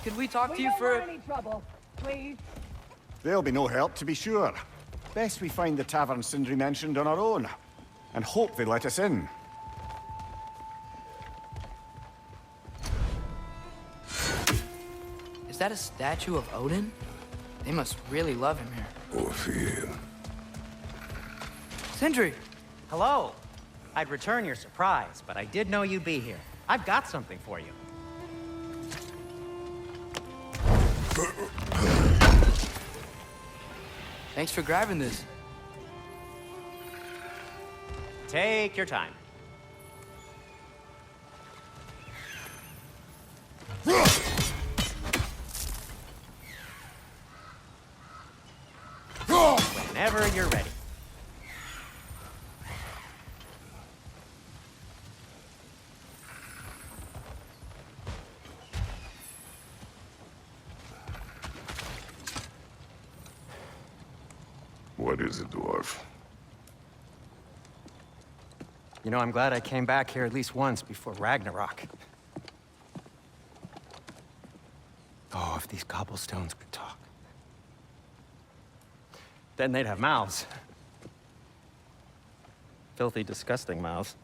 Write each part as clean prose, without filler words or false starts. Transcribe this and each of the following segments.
could we talk to you don't for... want any trouble, please. There'll be no help, to be sure. Best we find the tavern Sindri mentioned on our own, and hope they let us in. Is that a statue of Odin? They must really love him here. Orpheum. Sindri! Hello. I'd return your surprise, but I did know you'd be here. I've got something for you. Thanks for grabbing this. Take your time. Whenever you're ready. What is it, dwarf? You know, I'm glad I came back here at least once before Ragnarok. Oh, if these cobblestones could talk. Then they'd have mouths. Filthy, disgusting mouths.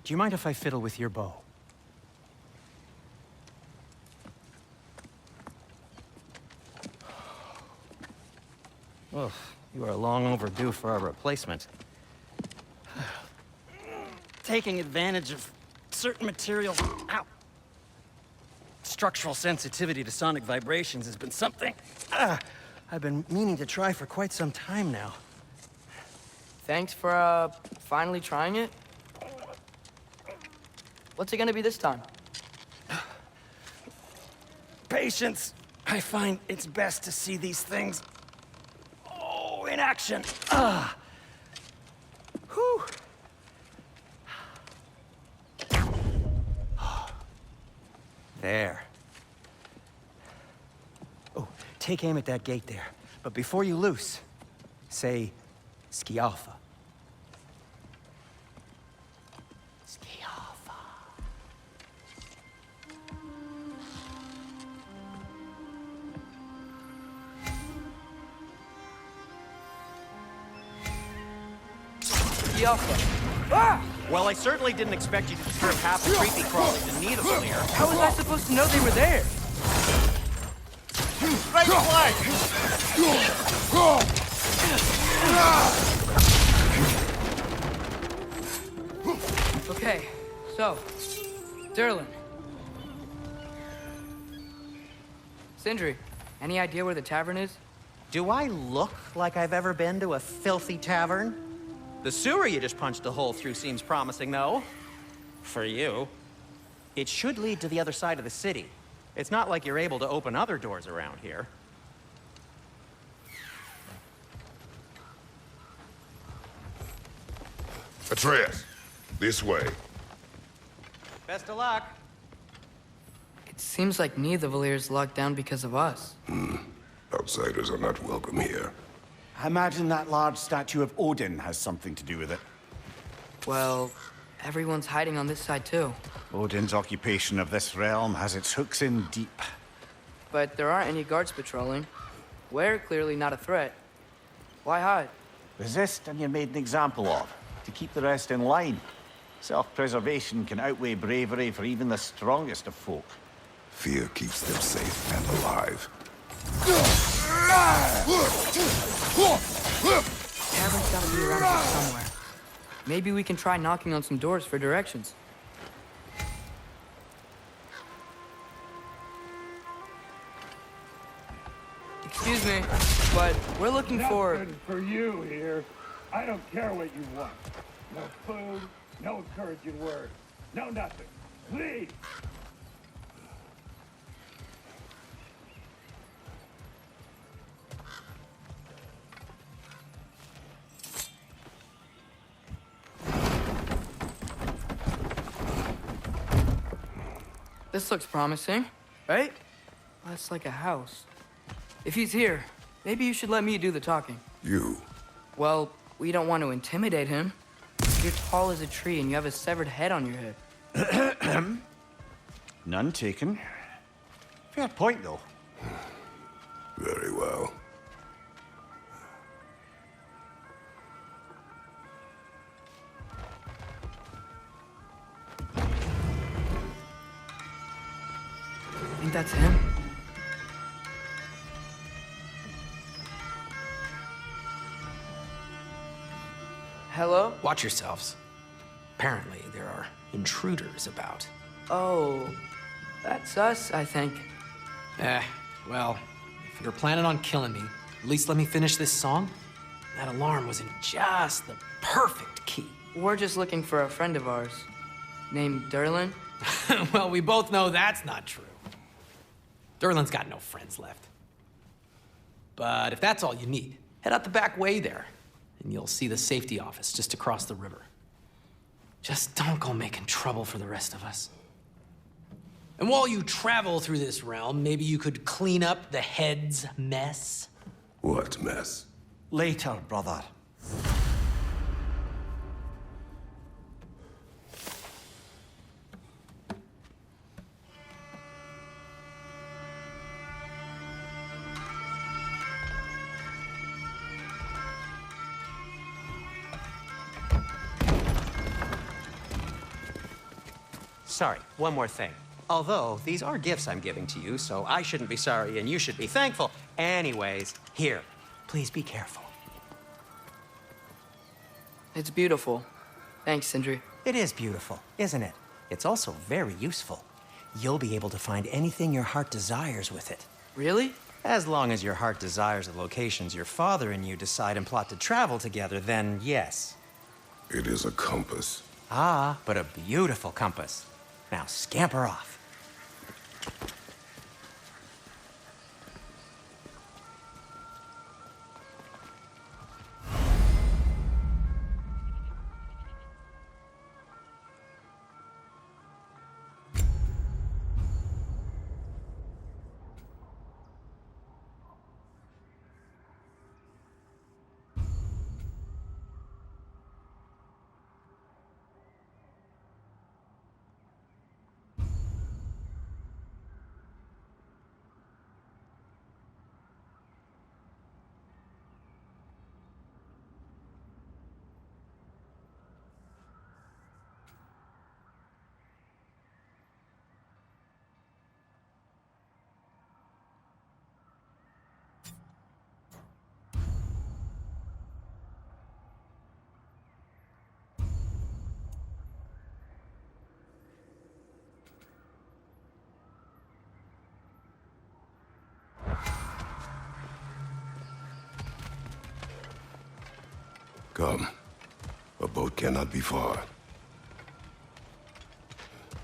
Do you mind if I fiddle with your bow? Oh, you are long overdue for a replacement. Taking advantage of certain materials. Ow. Structural sensitivity to sonic vibrations has been something I've been meaning to try for quite some time now. Thanks for, finally trying it. What's it gonna be this time? Patience. I find it's best to see these things in action. Whew. There. Oh, take aim at that gate there. But before you loose, say Skialfa. Skialfa. Ah! Well, I certainly didn't expect you to disturb half the creepy crawlies in need of a lair. How was I supposed to know they were there? Right flag! Okay, so, Durlin. Sindri, any idea where the tavern is? Do I look like I've ever been to a filthy tavern? The sewer you just punched a hole through seems promising, though. For you. It should lead to the other side of the city. It's not like you're able to open other doors around here. Atreus, this way. Best of luck. It seems like neither Valyr's locked down because of us. Outsiders are not welcome here. I imagine that large statue of Odin has something to do with it. Well, everyone's hiding on this side too. Odin's occupation of this realm has its hooks in deep. But there aren't any guards patrolling. We're clearly not a threat. Why hide? Resist and you're made an example of, to keep the rest in line. Self-preservation can outweigh bravery for even the strongest of folk. Fear keeps them safe and alive. Tavern's gotta be around here somewhere. Maybe we can try knocking on some doors for directions. Excuse me, but we're looking for... Nothing for you here. I don't care what you want. No food, no encouraging words, no nothing. Please! This looks promising, right? That's like a house. If he's here, maybe you should let me do the talking. You. Well, we don't want to intimidate him. You're tall as a tree and you have a severed head on your head. None taken. Fair point, though. Very well. Think that's him? Hello? Watch yourselves. Apparently, there are intruders about. Oh, that's us, I think. Well, if you're planning on killing me, at least let me finish this song. That alarm was in just the perfect key. We're just looking for a friend of ours named Derlin. Well, we both know that's not true. Derlin's got no friends left. But if that's all you need, head out the back way there, and you'll see the safety office just across the river. Just don't go making trouble for the rest of us. And while you travel through this realm, maybe you could clean up the head's mess? What mess? Later, brother. Sorry, one more thing. Although, these are gifts I'm giving to you, so I shouldn't be sorry and you should be thankful. Anyways, here, please be careful. It's beautiful. Thanks, Sindri. It is beautiful, isn't it? It's also very useful. You'll be able to find anything your heart desires with it. Really? As long as your heart desires the locations your father and you decide and plot to travel together, then yes. It is a compass. Ah, but a beautiful compass. Now scamper off. Come. A boat cannot be far.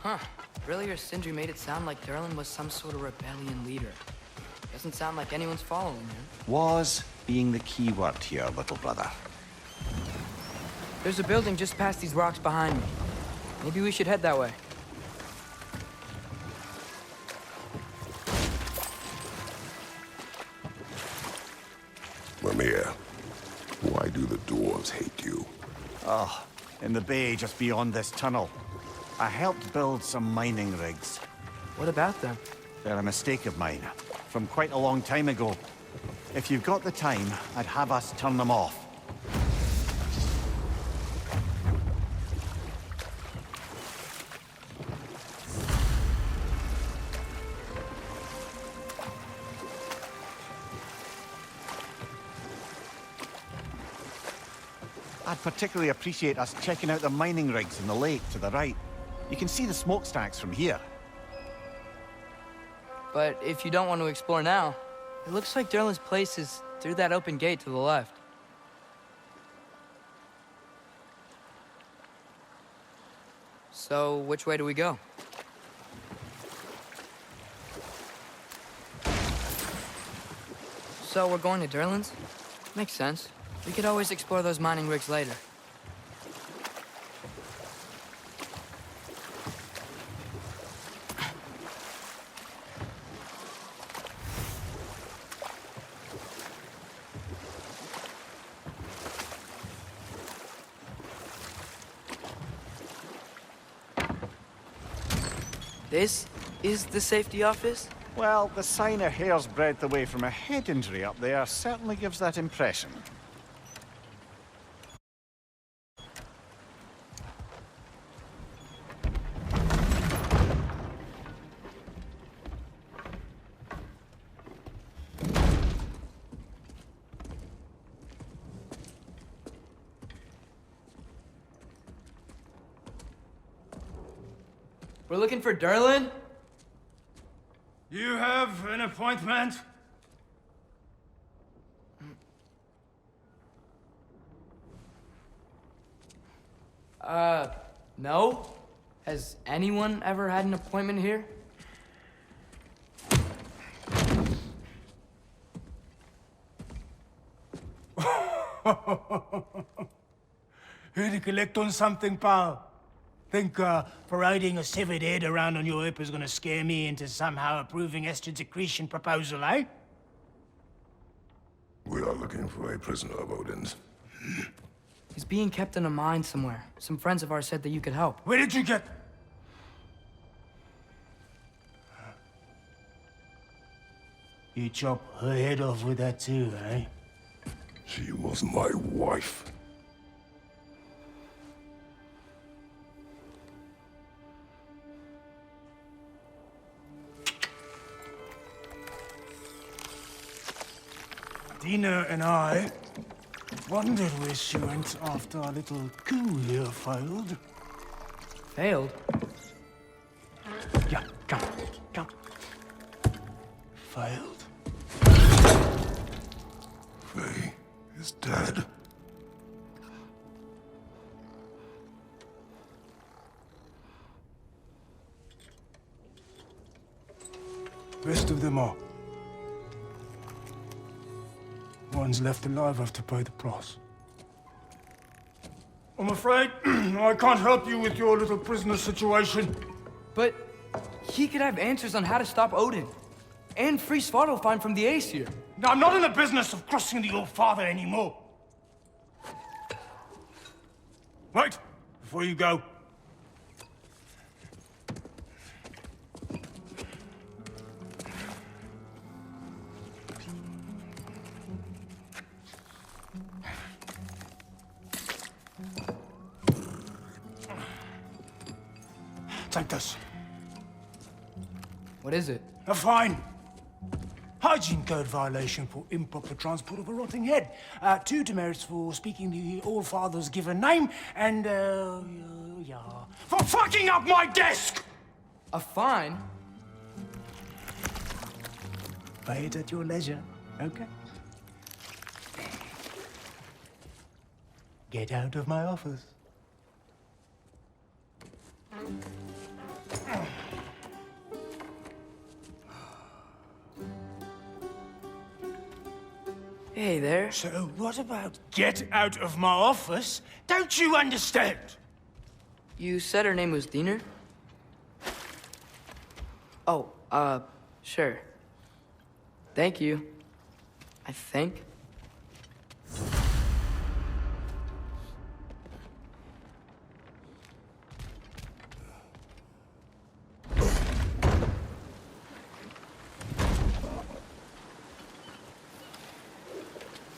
Huh. Earlier, Sindri made it sound like Derlin was some sort of rebellion leader. Doesn't sound like anyone's following him. Was being the key word here, little brother. There's a building just past these rocks behind me. Maybe we should head that way. Mimir, why do the dwarves hate you? Oh, in the bay just beyond this tunnel. I helped build some mining rigs. What about them? They're a mistake of mine, from quite a long time ago. If you've got the time, I'd have us turn them off. I'd particularly appreciate us checking out the mining rigs in the lake to the right. You can see the smokestacks from here. But if you don't want to explore now, it looks like Derlin's place is through that open gate to the left. So, which way do we go? So, we're going to Derlin's? Makes sense. We could always explore those mining rigs later. This is the safety office? Well, the sign a hair's breadth away from a head injury up there certainly gives that impression. We're looking for Derlin? You have an appointment? No. Has anyone ever had an appointment here? Here to collect on something, pal? Think parading a severed head around on your hip is gonna scare me into somehow approving Estrid's accretion proposal, eh? We are looking for a prisoner of Odin's. He's being kept in a mine somewhere. Some friends of ours said that you could help. Where did you get... You chop her head off with that too, eh? She was my wife. Dina and I wondered where she went after our little coup here failed. Failed? Yeah, come. Failed. Faye is dead. Rest of them are. One's left alive have to pay the price. I'm afraid I can't help you with your little prisoner situation. But he could have answers on how to stop Odin. And free Svartalfheim from the Aesir. Now, I'm not in the business of crossing the old father anymore. Wait, before you go. Take this. What is it? A fine. Hygiene code violation for improper transport of a rotting head. 2 demerits for speaking the All-Father's given name, and, yeah, for fucking up my desk! A fine? Pay it at your leisure, okay? Get out of my office. Hey there. So what about get out of my office? Don't you understand? You said her name was Diener? Oh, sure. Thank you. I think.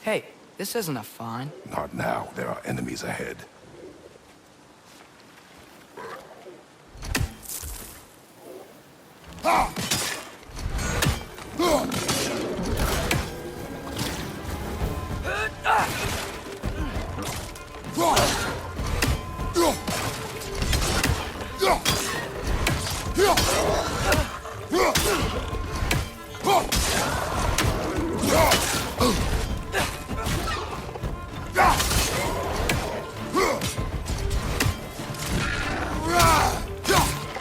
Hey, this isn't a fine. Not now. There are enemies ahead.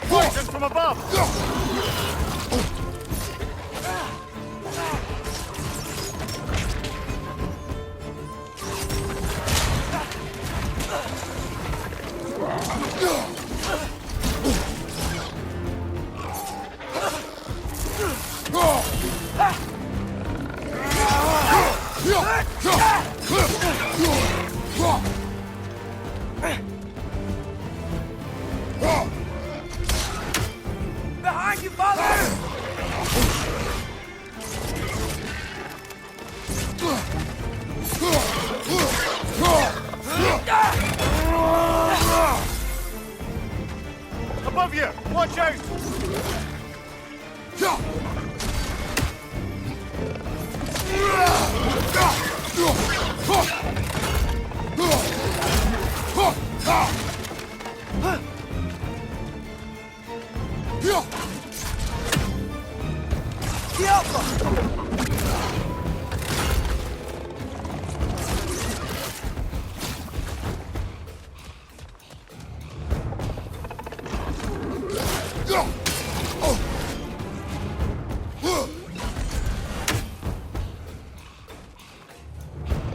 Poison from above! Behind Above you! Watch out!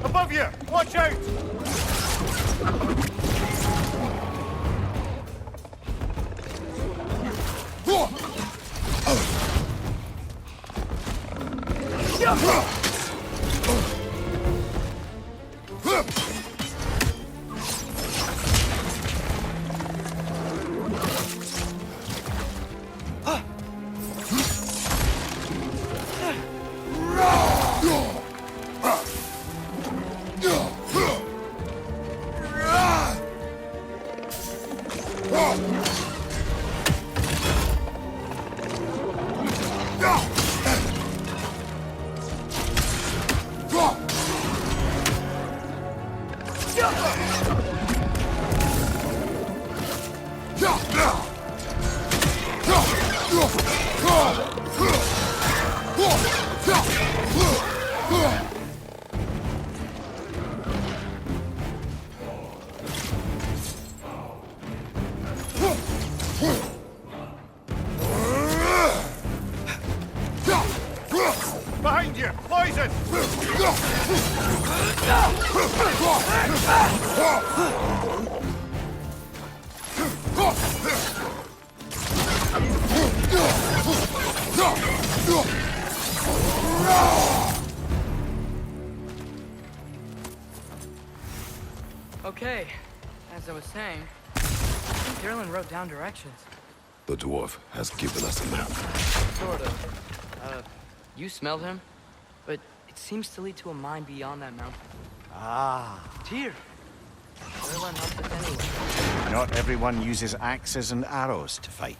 Above you! Watch out! Behind you! Poison! Okay, as I was saying, Derlin wrote down directions. The dwarf has given us a map. Sort of. You smelled him, but it seems to lead to a mine beyond that mountain. Ah. Tyr. Derlin helped us anyway. Not everyone uses axes and arrows to fight.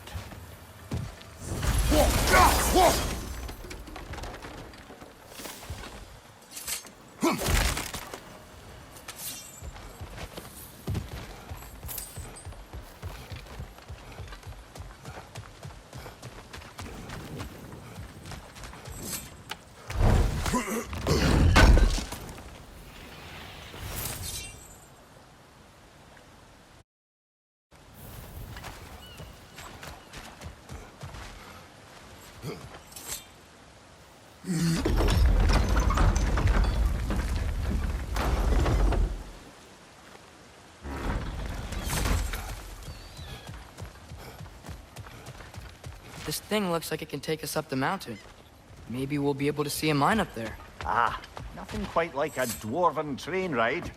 This thing looks like it can take us up the mountain. Maybe we'll be able to see a mine up there. Ah, nothing quite like a dwarven train ride.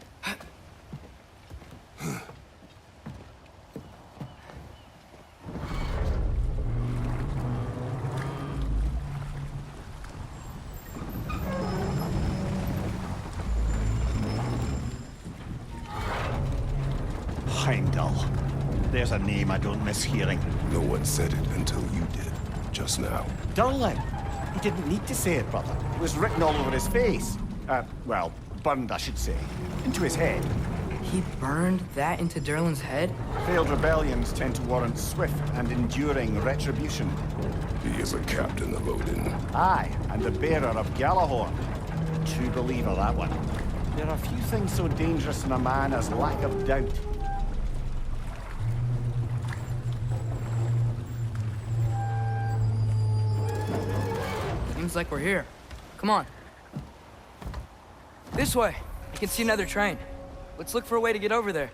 Heimdall. There's a name I don't miss hearing. No one said it until you did, just now. Durlin. He didn't need to say it, brother. It was written all over his face. Well, burned, I should say. Into his head. He burned that into Derlin's head? Failed rebellions tend to warrant swift and enduring retribution. He is a captain of Odin. Aye, and the bearer of Galahorn. True believer, that one. There are few things so dangerous in a man as lack of doubt. Seems like we're here. Come on. This way. I can see another train. Let's look for a way to get over there.